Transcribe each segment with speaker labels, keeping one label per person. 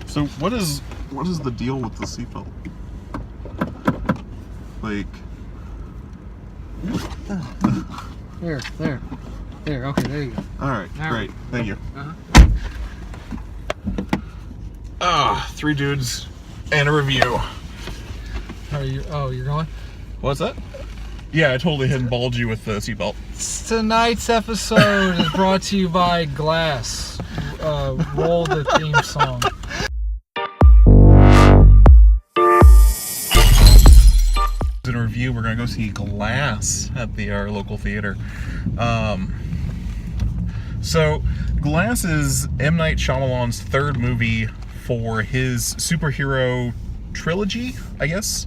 Speaker 1: So what is the deal with the seatbelt? Like,
Speaker 2: there. Okay, there you go.
Speaker 1: All right, great. Thank you.
Speaker 2: Uh-huh.
Speaker 1: 3 dudes and a review.
Speaker 2: You're going?
Speaker 1: What's that? Yeah, I totally hit and balled you with the seatbelt.
Speaker 2: Tonight's episode is brought to you by Glass. Roll the theme song.
Speaker 1: In a review, we're gonna go see Glass at our local theater. So Glass is M. Night Shyamalan's 3rd movie for his superhero trilogy, I guess,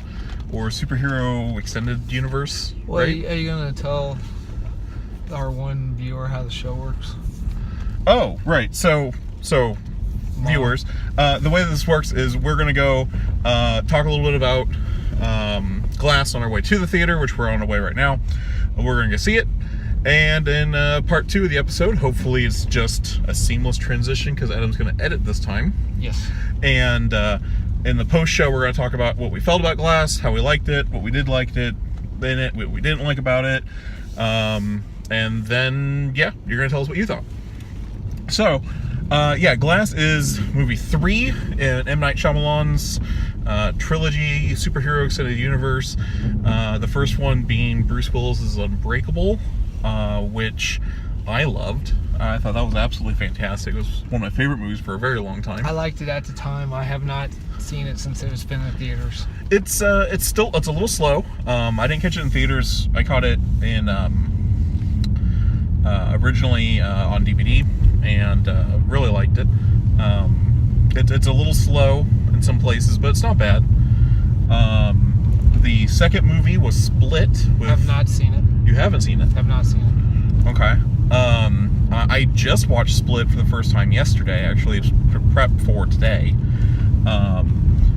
Speaker 1: or superhero extended universe.
Speaker 2: Well,
Speaker 1: right?
Speaker 2: Are you gonna tell our one viewer how the show works?
Speaker 1: Oh, right. So viewers, the way this works is we're gonna go talk a little bit about Glass on our way to the theater, which we're on our way right now. We're gonna go see it, and in part 2 of the episode, hopefully it's just a seamless transition because Adam's gonna edit this time.
Speaker 2: Yes.
Speaker 1: And in the post show, we're gonna talk about what we felt about Glass, how we liked it, what we did like it in it, what we didn't like about it, and then you're gonna tell us what you thought. So Glass is movie 3 in M. Night Shyamalan's trilogy superhero extended universe. The first one being Bruce Willis's Unbreakable, which I loved. I thought that was absolutely fantastic. It was one of my favorite movies for a very long time.
Speaker 2: I liked it at the time. I have not seen it since it was been in theaters.
Speaker 1: It's a little slow. I didn't catch it in theaters. I caught it in originally on DVD and really liked it. It's a little slow in some places, but it's not bad. The second movie was Split.
Speaker 2: I have not seen it.
Speaker 1: You haven't seen it?
Speaker 2: I have not seen it.
Speaker 1: Okay. I just watched Split for the first time yesterday, actually, to prep for today.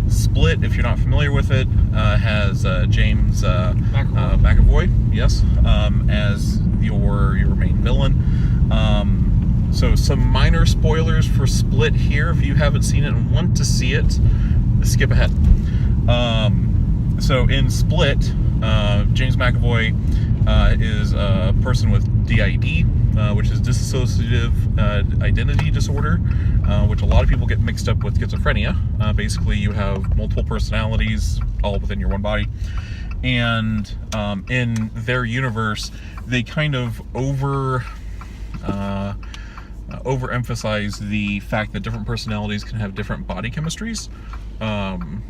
Speaker 1: Split, if you're not familiar with it, has James McAvoy, yes, as your main villain. So some minor spoilers for Split here. If you haven't seen it and want to see it, skip ahead. So in Split, James McAvoy is a person with DID, which is dissociative identity disorder, which a lot of people get mixed up with schizophrenia. Basically, you have multiple personalities all within your one body. And in their universe, they kind of overemphasize the fact that different personalities can have different body chemistries. And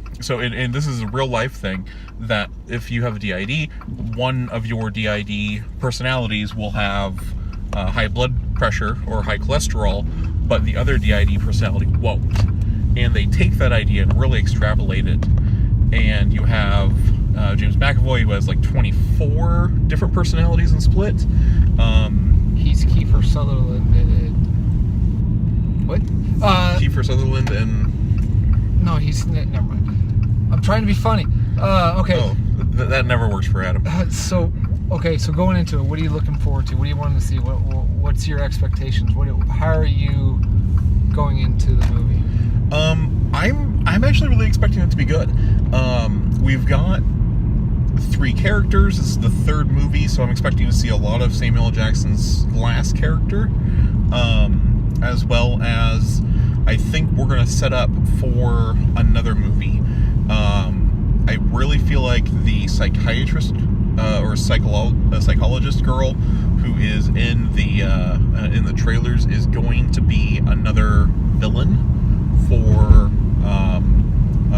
Speaker 1: this is a real life thing, that if you have a DID, one of your DID personalities will have high blood pressure or high cholesterol, but the other DID personality won't. And they take that idea and really extrapolate it. And you have James McAvoy, who has like 24 different personalities in Split.
Speaker 2: He's Kiefer Sutherland. What?
Speaker 1: Kiefer Sutherland and...
Speaker 2: No, never mind. I'm trying to be funny. Okay.
Speaker 1: Oh, that never works for Adam.
Speaker 2: So going into it, what are you looking forward to? What do you want to see? What's your expectations? How are you going into the movie?
Speaker 1: I'm actually really expecting it to be good. We've got 3 characters. This is the 3rd movie, so I'm expecting to see a lot of Samuel L. Jackson's Glass character, as well as I think we're going to set up for another movie. I really feel like the psychiatrist or psychologist girl who is in the trailers is going to be another villain for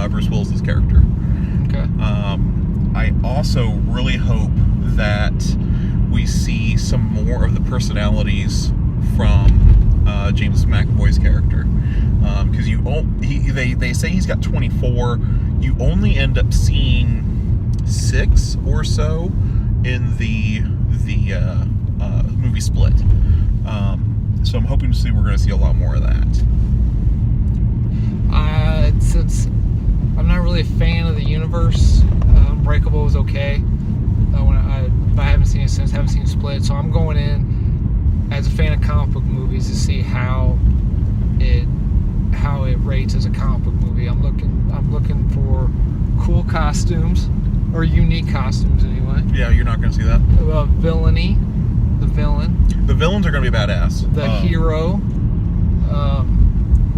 Speaker 1: Bruce Willis's character.
Speaker 2: Okay.
Speaker 1: I also really hope that we see some more of the personalities from James McAvoy's character, because they say he's got 24. You only end up seeing 6 or so in the movie Split. So I'm hoping to see we're going to see a lot more of that.
Speaker 2: Since I'm not really a fan of the universe, Unbreakable was okay. But I haven't seen it since. haven't seen Split, so I'm going in as a fan of comic book movies to see how it rates as a comic book movie. I'm looking for cool costumes, or unique costumes anyway.
Speaker 1: Yeah, you're not going to see that.
Speaker 2: Villainy, the villain.
Speaker 1: The villains are going to be badass.
Speaker 2: The hero.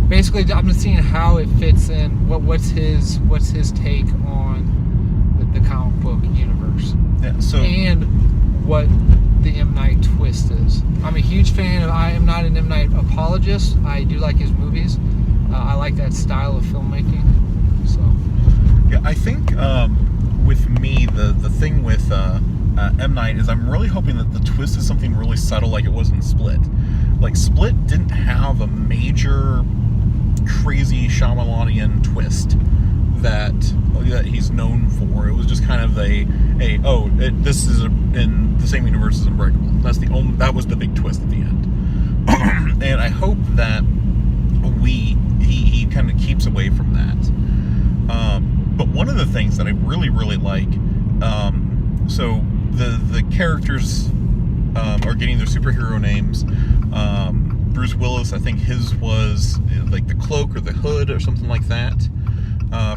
Speaker 2: Basically, I'm just seeing how it fits in. What's his take on the comic book universe?
Speaker 1: Yeah. So
Speaker 2: and what the M. Night twist is. I'm a huge fan of. I am not an M. Night apologist. I do like his movies. I like that style of filmmaking. So.
Speaker 1: Yeah, I think with me the thing with M. Night is I'm really hoping that the twist is something really subtle, like it was in Split. Like Split didn't have a major crazy Shyamalanian twist that he's known for. It was just kind of this is in the same universe as Unbreakable. That was the big twist at the end. And I hope that he kind of keeps away from that. But one of the things that I really, really like, so the characters are getting their superhero names. Bruce Willis, I think his was like the cloak or the hood or something like that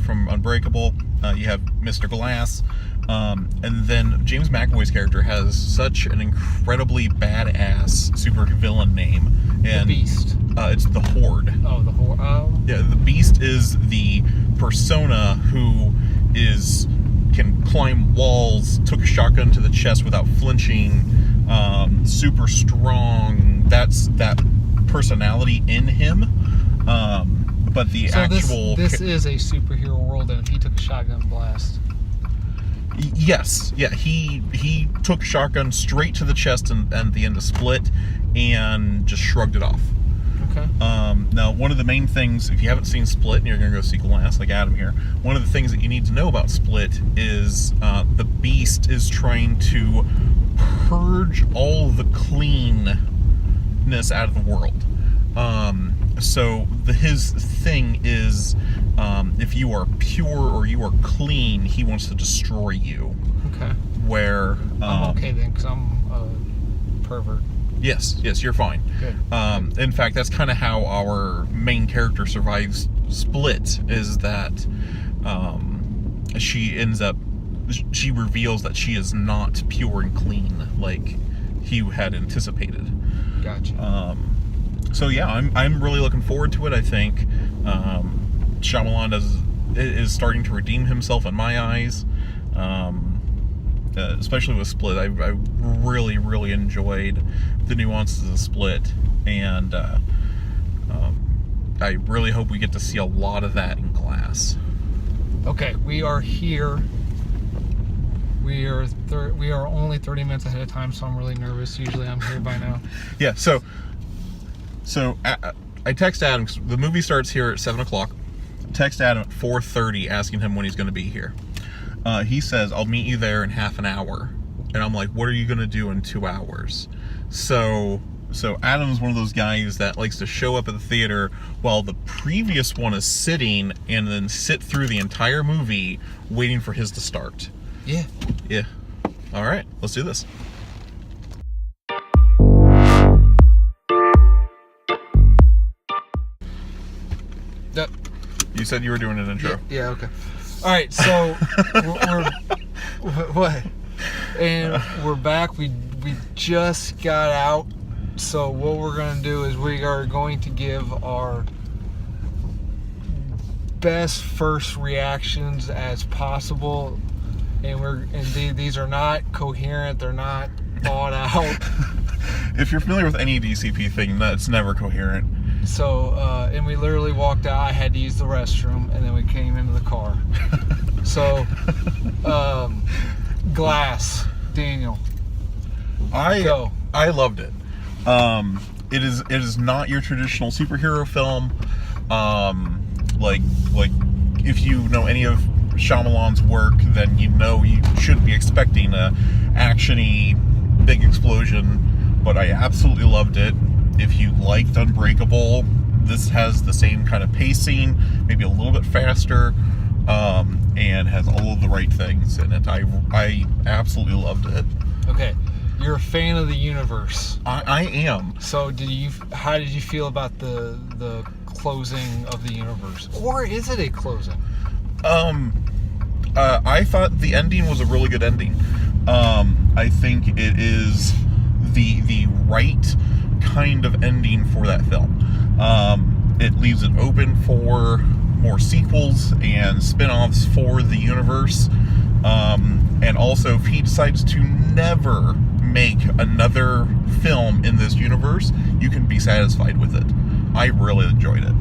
Speaker 1: from Unbreakable. You have Mr. Glass. And then James McAvoy's character has such an incredibly badass super villain name. And
Speaker 2: the Beast.
Speaker 1: It's the Horde.
Speaker 2: Oh, the Horde. Oh. Yeah,
Speaker 1: the Beast is the persona who can climb walls, took a shotgun to the chest without flinching, super strong. That's that personality in him. But the actual...
Speaker 2: This is a superhero world, and if he took a shotgun blast...
Speaker 1: Yes, yeah, he took a shotgun straight to the chest and the end of Split and just shrugged it off.
Speaker 2: Okay.
Speaker 1: Now, one of the main things, if you haven't seen Split and you're going to go see Glass, like Adam here, one of the things that you need to know about Split is the Beast is trying to purge all the cleanness out of the world. So his thing is, if you are pure or you are clean, he wants to destroy you.
Speaker 2: Okay.
Speaker 1: Where
Speaker 2: I'm okay then, because I'm a pervert.
Speaker 1: Yes, you're fine.
Speaker 2: Good.
Speaker 1: In fact, that's kind of how our main character survives Split, is that she reveals that she is not pure and clean like he had anticipated.
Speaker 2: Gotcha.
Speaker 1: So yeah, I'm really looking forward to it. I think Shyamalan is starting to redeem himself in my eyes. Especially with Split, I really, really enjoyed the nuances of Split, and I really hope we get to see a lot of that in Glass.
Speaker 2: Okay, we are here. We are only 30 minutes ahead of time, so I'm really nervous. Usually I'm here by now.
Speaker 1: Yeah, so I text Adam, 'cause the movie starts here at 7 o'clock. Text Adam at 4:30 asking him when he's going to be here. He says, I'll meet you there in half an hour. And I'm like, what are you going to do in 2 hours? So Adam's one of those guys that likes to show up at the theater while the previous one is sitting and then sit through the entire movie waiting for his to start.
Speaker 2: Yeah.
Speaker 1: Yeah. All right, let's do this. You said you were doing an intro.
Speaker 2: Yeah, okay. All right, so what? And we're back. We just got out. So what we're going to do is we are going to give our best first reactions as possible. And these are not coherent. They're not thought out.
Speaker 1: If you're familiar with any DCP thing, that's never coherent.
Speaker 2: So, and we literally walked out. I had to use the restroom, and then we came into the car. So, Glass, Daniel. Go.
Speaker 1: I loved it. It is not your traditional superhero film. Like if you know any of Shyamalan's work, then you know you shouldn't be expecting a actiony big explosion. But I absolutely loved it. If you liked Unbreakable, this has the same kind of pacing, maybe a little bit faster, and has all of the right things in it. I absolutely loved it.
Speaker 2: Okay, your fan of the universe.
Speaker 1: I am.
Speaker 2: So how did you feel about the closing of the universe? Or is it a closing?
Speaker 1: I thought the ending was a really good ending. I think it is the right kind of ending for that film. It leaves it open for more sequels and spin-offs for the universe. And also, if he decides to never make another film in this universe, you can be satisfied with it. I really enjoyed it.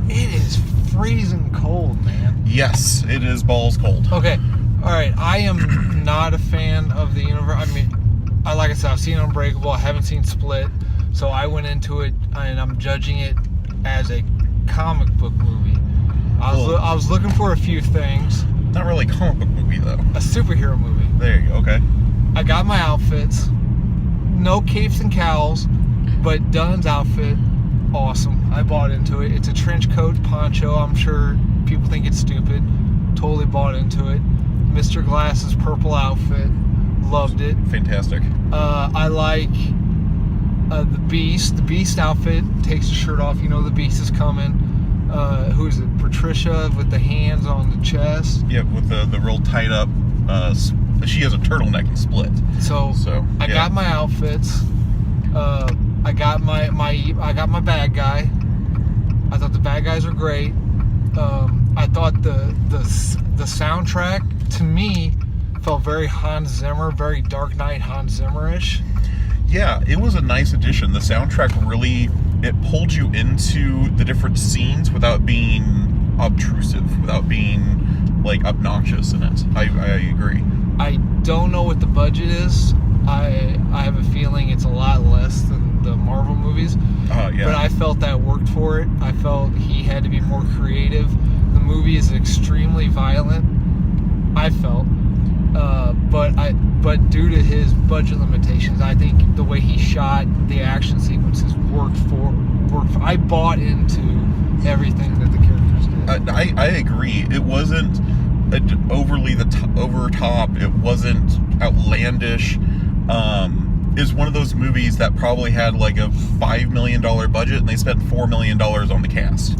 Speaker 2: It is freezing cold, man.
Speaker 1: Yes, it is balls cold.
Speaker 2: Okay, all right. I am not a fan of the universe. I mean, like I said, I've seen Unbreakable. I haven't seen Split, so I went into it and I'm judging it as a comic book movie. I was looking for a few things.
Speaker 1: Not really a comic book movie, though.
Speaker 2: A superhero movie.
Speaker 1: There you go. Okay.
Speaker 2: I got my outfits. No capes and cowls, but Dunn's outfit, awesome. I bought into it. It's a trench coat poncho. I'm sure people think it's stupid. Totally bought into it. Mr. Glass's purple outfit, loved it.
Speaker 1: Fantastic.
Speaker 2: I like the Beast. The Beast outfit takes the shirt off. You know the Beast is coming. Who is it? Patricia with the hands on the chest.
Speaker 1: Yeah, with the real tight up. She has a turtleneck and Split.
Speaker 2: So I got my outfits. I got my bad guy. I thought the bad guys were great. I thought the soundtrack to me felt very Hans Zimmer, very Dark Knight Hans Zimmer-ish.
Speaker 1: Yeah, it was a nice addition. The soundtrack really, it pulled you into the different scenes without being obtrusive, without being like obnoxious in it. I agree.
Speaker 2: I don't know what the budget is. I have a feeling it's a lot less than the Marvel movies.
Speaker 1: Yeah.
Speaker 2: But I felt that worked for it. I felt he had to be more creative. The movie is extremely violent, I felt. But due to his budget limitations, I think the way he shot the action sequences worked for. I bought into everything that the characters did.
Speaker 1: I agree. It wasn't overly over top. It wasn't outlandish. It's one of those movies that probably had like a $5 million budget and they spent $4 million on the cast.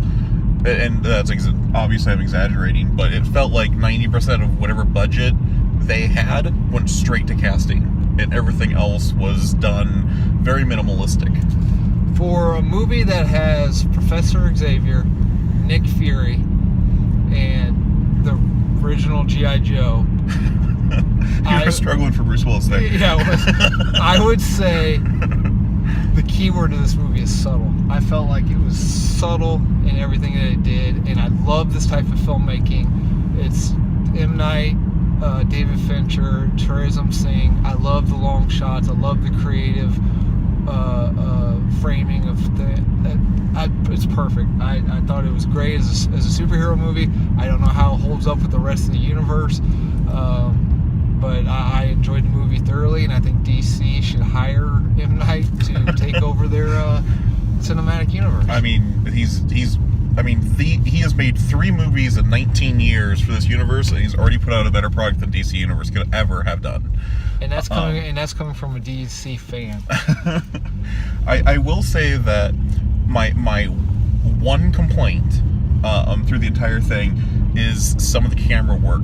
Speaker 1: And that's obviously I'm exaggerating, but it felt like 90% of whatever budget they had went straight to casting, and everything else was done very minimalistic.
Speaker 2: For a movie that has Professor Xavier, Nick Fury, and the original G.I. Joe,
Speaker 1: You're struggling for Bruce Willis there.
Speaker 2: Yeah, I would say the key word to this movie is subtle. I felt like it was subtle in everything that it did, and I love this type of filmmaking. It's M. Night, David Fincher, Tourism Singh. I love the long shots. I love the creative framing of it's perfect. I thought it was great as a superhero movie. I don't know how it holds up with the rest of the universe, but I enjoyed the movie thoroughly, and I think DC should hire M. Night to take over their cinematic universe.
Speaker 1: I mean, he has made 3 movies in 19 years for this universe, and he's already put out a better product than DC Universe could ever have done.
Speaker 2: And that's coming from a DC fan.
Speaker 1: I will say that my one complaint through the entire thing is some of the camera work.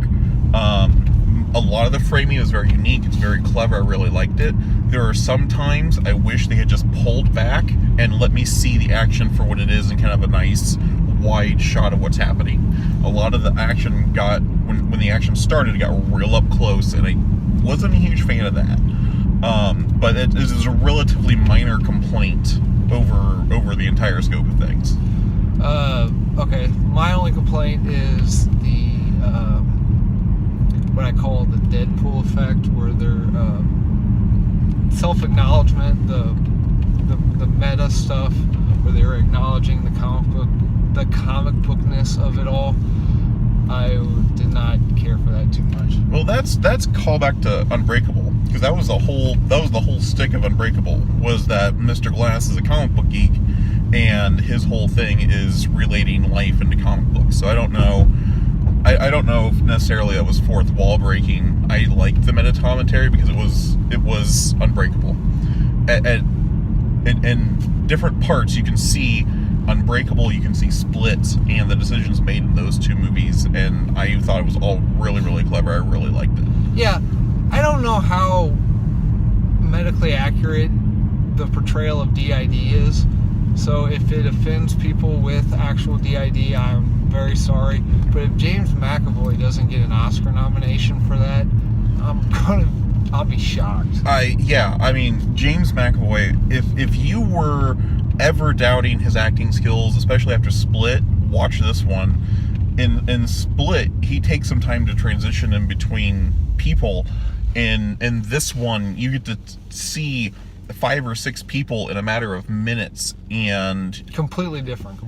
Speaker 1: A lot of the framing is very unique. It's very clever. I really liked it. There are some times I wish they had just pulled back and let me see the action for what it is in kind of a nice wide shot of what's happening. A lot of the action when the action started, it got real up close, and I wasn't a huge fan of that. But it is a relatively minor complaint over the entire scope of things.
Speaker 2: Okay, my only complaint is the what I call the Deadpool effect, where they're self-acknowledgement, the meta stuff, where they're acknowledging the comic bookness of it all. I did not care for that too much.
Speaker 1: Well, that's callback to Unbreakable, because that was the whole stick of Unbreakable, was that Mr. Glass is a comic book geek, and his whole thing is relating life into comic books. So I don't know if necessarily that was fourth wall breaking. I liked the meta commentary because it was Unbreakable. in different parts, you can see Unbreakable, you can see Split, and the decisions made in those two movies, and I thought it was all really, really clever. I really liked it.
Speaker 2: Yeah, I don't know how medically accurate the portrayal of DID is, so if it offends people with actual DID, I'm very sorry. But if James McAvoy doesn't get an Oscar nomination for that, I'll be shocked.
Speaker 1: I mean, James McAvoy, if you were ever doubting his acting skills, especially after Split, watch this one. In Split, he takes some time to transition in between people. In this one, you get to see 5 or 6 people in a matter of minutes, and
Speaker 2: completely different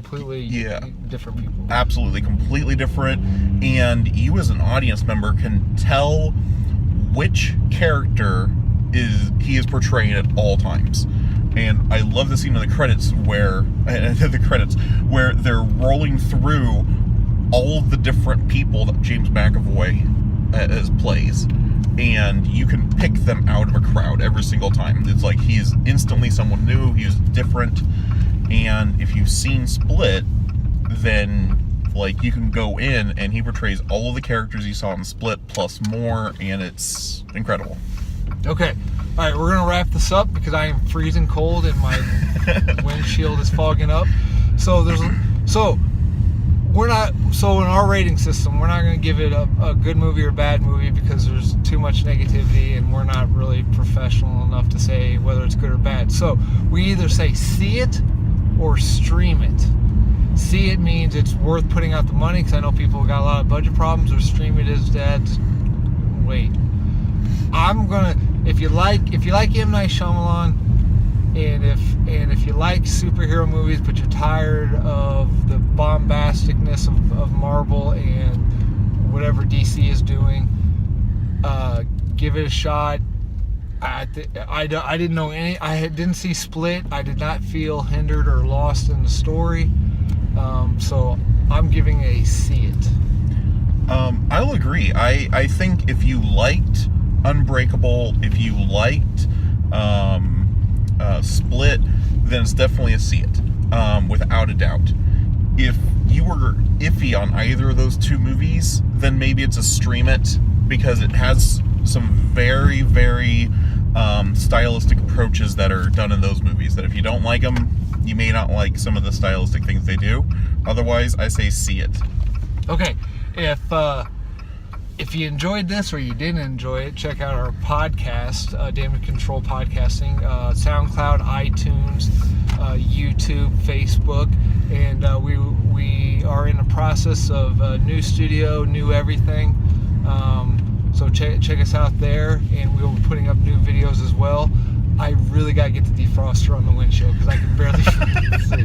Speaker 2: different people.
Speaker 1: Absolutely, completely different. And you as an audience member can tell which character he is portraying at all times. And I love the scene in the credits where they're rolling through all the different people that James McAvoy plays, and you can pick them out of a crowd every single time. It's like he is instantly someone new, he is different. And if you've seen Split, then like you can go in and he portrays all of the characters you saw in Split plus more, and it's incredible.
Speaker 2: Okay, all right, we're gonna wrap this up because I am freezing cold and my windshield is fogging up. So in our rating system, we're not going to give it a good movie or bad movie because there's too much negativity and we're not really professional enough to say whether it's good or bad. So we either say see it or stream it. See it means it's worth putting out the money because I know people got a lot of budget problems, or stream it is dead. Wait. If you like M. Night Shyamalan, and if you like superhero movies but you're tired of the bombasticness of Marvel and whatever DC is doing, give it a shot. I didn't know any. I didn't see Split. I did not feel hindered or lost in the story. So I'm giving a see it.
Speaker 1: I'll agree. I think if you liked Unbreakable, if you liked Split, then it's definitely a see it, without a doubt. If you were iffy on either of those two movies, then maybe it's a stream it, because it has some very, very stylistic approaches that are done in those movies, that if you don't like them, you may not like some of the stylistic things they do. Otherwise, I say see it.
Speaker 2: Okay, if you enjoyed this or you didn't enjoy it, check out our podcast, Damage Control Podcasting, SoundCloud, iTunes, YouTube, Facebook, and we are in the process of new studio, new everything. So check us out there, and we'll be putting up new videos as well. I really gotta get the defroster on the windshield because I can barely see.